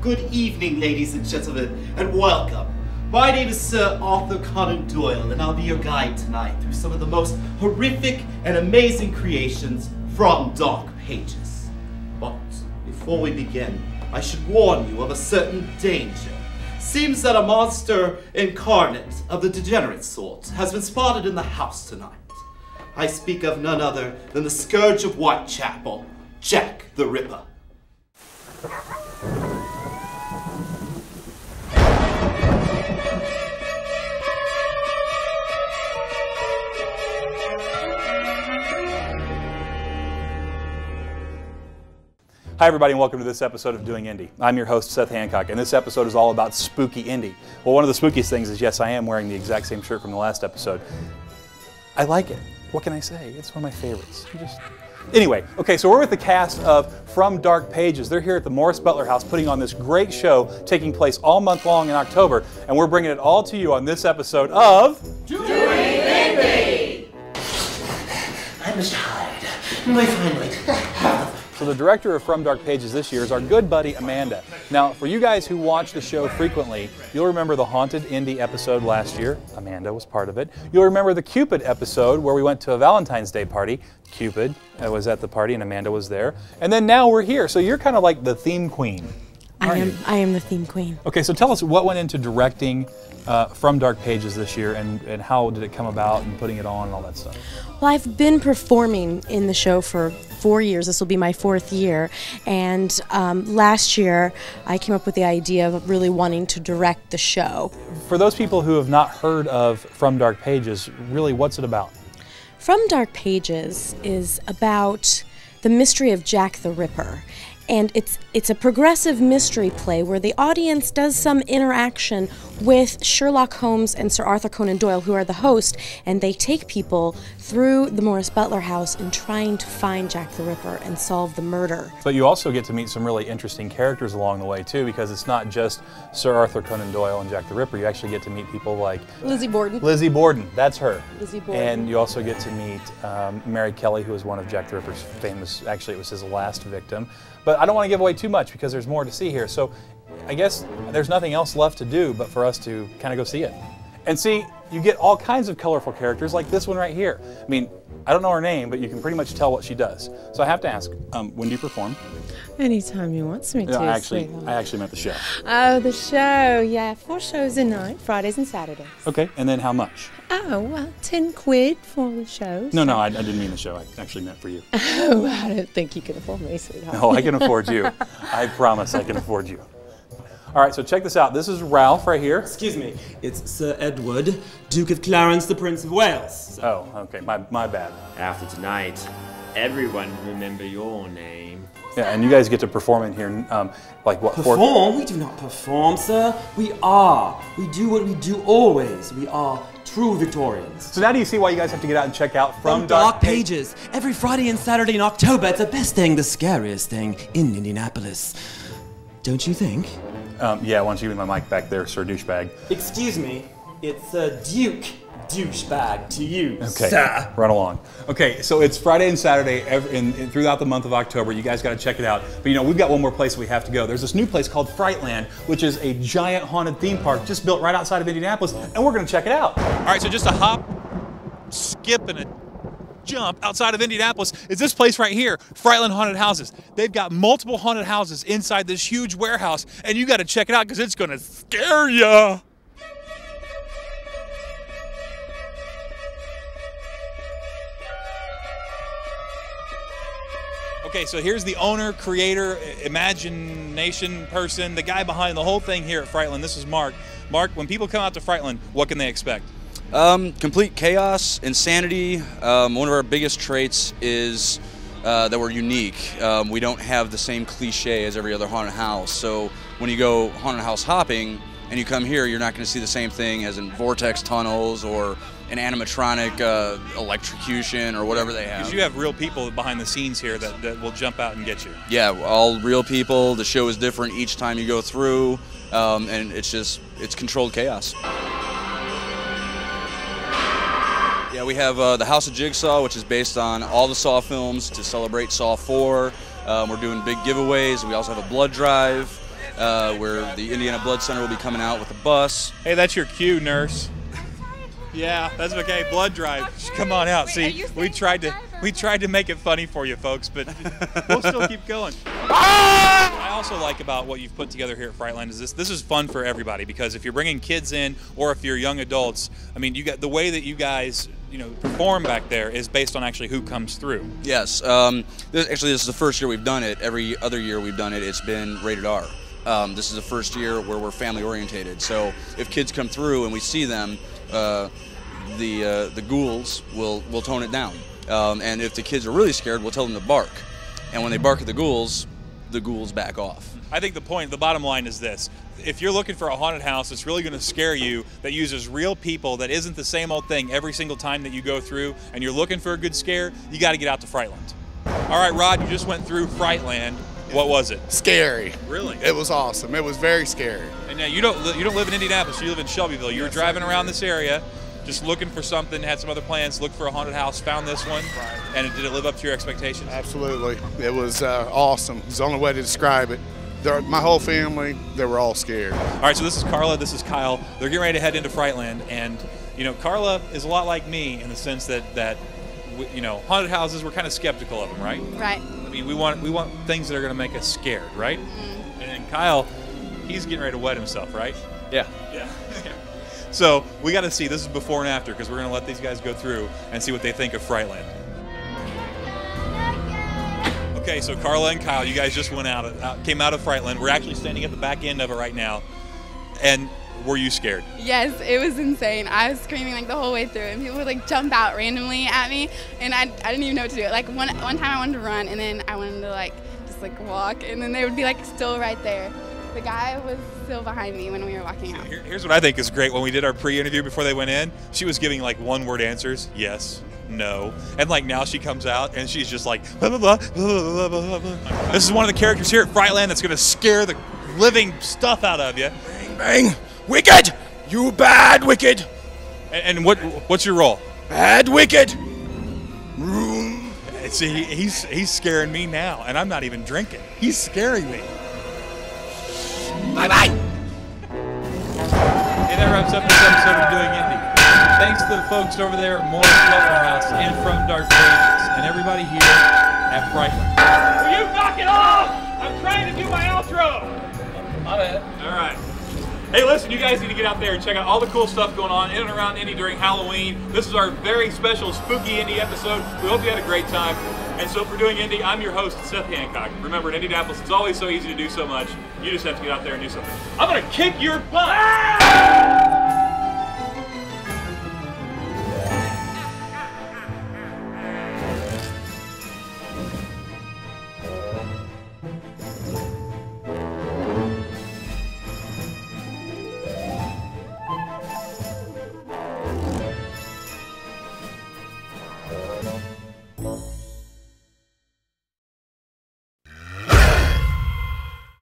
Good evening, ladies and gentlemen, and welcome. My name is Sir Arthur Conan Doyle, and I'll be your guide tonight through some of the most horrific and amazing creations from Dark Pages. But before we begin, I should warn you of a certain danger. Seems that a monster incarnate of the degenerate sort has been spotted in the house tonight. I speak of none other than the Scourge of Whitechapel, Jack the Ripper. Hi everybody and welcome to this episode of Doing Indy. I'm your host Seth Hancock and this episode is all about spooky Indy. Well, one of the spookiest things is yes, I am wearing the exact same shirt from the last episode. I like it. What can I say? It's one of my favorites. Anyway, okay, so we're with the cast of From Dark Pages. They're here at the Morris-Butler House putting on this great show taking place all month long in October, and we're bringing it all to you on this episode of Doing Indy! I'm Mr. Hyde, my fine lady. So the director of From Dark Pages this year is our good buddy Amanda. Now, for you guys who watch the show frequently, you'll remember the Haunted Indy episode last year. Amanda was part of it. You'll remember the Cupid episode where we went to a Valentine's Day party. Cupid was at the party and Amanda was there. And then now we're here. So you're kind of like the theme queen. I am the theme queen. Okay, so tell us what went into directing From Dark Pages this year and how did it come about and putting it on and all that stuff? Well, I've been performing in the show for 4 years. This will be my 4th year. And last year, I came up with the idea of really wanting to direct the show. For those people who have not heard of From Dark Pages, really what's it about? From Dark Pages is about the mystery of Jack the Ripper. And it's a progressive mystery play where the audience does some interaction with Sherlock Holmes and Sir Arthur Conan Doyle, who are the host, and they take people through the Morris-Butler House in trying to find Jack the Ripper and solve the murder. But you also get to meet some really interesting characters along the way too, because it's not just Sir Arthur Conan Doyle and Jack the Ripper. You actually get to meet people like Lizzie Borden. Lizzie Borden, that's her. Lizzie Borden. And you also get to meet Mary Kelly, who was one of Jack the Ripper's famous, actually it was his last victim. But I don't want to give away too much because there's more to see here. So I guess there's nothing else left to do but for us to kind of go see it. And see, you get all kinds of colorful characters like this one right here. I mean, I don't know her name, but you can pretty much tell what she does. So I have to ask, when do you perform? Anytime you want me to. No, I actually meant the show. Oh, the show. Yeah, 4 shows a night, Fridays and Saturdays. Okay, and then how much? Oh, well, 10 quid for the show. No, I didn't mean the show. I actually meant for you. Oh, I don't think you can afford me, sweetheart. No, I can afford you. I promise I can afford you. All right, so check this out. This is Ralph right here. Excuse me, it's Sir Edward, Duke of Clarence, the Prince of Wales. Oh, okay, my bad. After tonight, everyone remember your name. Yeah, and you guys get to perform in here, like what? Perform? We do not perform, sir. We are. We do what we do always. We are true Victorians. So now do you see why you guys have to get out and check out From Dark Pages? Every Friday and Saturday in October. It's the best thing, the scariest thing in Indianapolis. Don't you think? Yeah, why don't you give me my mic back there, Sir Douchebag. Excuse me, it's Duke Douchebag to you, okay, sir. Run along. Okay, so it's Friday and Saturday throughout the month of October. You guys got to check it out. But you know, we've got one more place we have to go. There's this new place called Frightland, which is a giant haunted theme park just built right outside of Indianapolis, and we're going to check it out. All right, so just a hop, skip, and a jump outside of Indianapolis is this place right here, Frightland Haunted Houses. They've got multiple haunted houses inside this huge warehouse, and you got to check it out because it's going to scare ya. Okay, so here's the owner, creator, imagination person, the guy behind the whole thing here at Frightland. This is Mark. Mark, when people come out to Frightland, what can they expect? Complete chaos, insanity. One of our biggest traits is that we're unique. We don't have the same cliche as every other haunted house. So when you go haunted house hopping and you come here, you're not going to see the same thing as in vortex tunnels or an animatronic electrocution or whatever they have. Because you have real people behind the scenes here that will jump out and get you. Yeah, all real people. The show is different each time you go through, and it's controlled chaos. Yeah, we have the House of Jigsaw, which is based on all the Saw films to celebrate Saw 4. We're doing big giveaways. We also have a blood drive. where the Indiana Blood Center will be coming out with a bus. Hey, that's your cue, nurse. Yeah, that's okay. Blood drive. Come on out. See, we tried to make it funny for you folks, but we'll still keep going. What I also like about what you've put together here at Frightland is this is fun for everybody, because if you're bringing kids in or if you're young adults, I mean, you got the way that you guys perform back there is based on actually who comes through. Yes. This is the first year we've done it. Every other year we've done it, it's been rated R. This is the first year where we're family orientated. So if kids come through and we see them, the ghouls will tone it down. And if the kids are really scared, we'll tell them to bark. And when they bark at the ghouls back off. I think the bottom line is this. If you're looking for a haunted house that's really going to scare you, that uses real people, that isn't the same old thing every single time that you go through, and you're looking for a good scare, you got to get out to Frightland. All right, Rod, you just went through Frightland. What was it? Scary. Really? It was awesome. It was very scary. And now you don't live in Indianapolis. You live in Shelbyville. You were driving around this area, just looking for something, had some other plans, looked for a haunted house, found this one, and did it live up to your expectations? Absolutely. It was awesome. It's the only way to describe it. My whole family, they were all scared. All right, so this is Carla, this is Kyle. They're getting ready to head into Frightland, and Carla is a lot like me in the sense that haunted houses, we're kind of skeptical of them, right? Right. I mean, we want things that are going to make us scared, right? Mm-hmm. And then Kyle, he's getting ready to wet himself, right? Yeah. Yeah. So we got to see. This is before and after, because we're going to let these guys go through and see what they think of Frightland. Okay, so Carla and Kyle, you guys just came out of Frightland. We're actually standing at the back end of it right now. And were you scared? Yes, it was insane. I was screaming like the whole way through, and people would jump out randomly at me, and I didn't even know what to do. Like one time I wanted to run, and then I wanted to just walk, and then they would be still right there. The guy was still behind me when we were walking out. Here's what I think is great. When we did our pre-interview before they went in, she was giving one-word answers. Yes, no. And now she comes out and she's just like, blah, blah, blah, blah, blah, blah, blah. This is one of the characters here at Frightland that's going to scare the living stuff out of you. Bang, bang. Wicked! You bad wicked! And what's your role? Bad wicked! See, he's scaring me now, and I'm not even drinking. He's scaring me. Bye-bye! Hey, that wraps up this episode of Doing Indy. Thanks to the folks over there at Morris-Butler House and from Dark Pages, and everybody here at Frightland. Will you knock it off? I'm trying to do my outro. My bad. All right. Hey, listen, you guys need to get out there and check out all the cool stuff going on in and around Indy during Halloween. This is our very special Spooky Indy episode. We hope you had a great time. And so for Doing Indy, I'm your host, Seth Hancock. Remember, in Indianapolis, it's always so easy to do so much. You just have to get out there and do something. I'm going to kick your butt!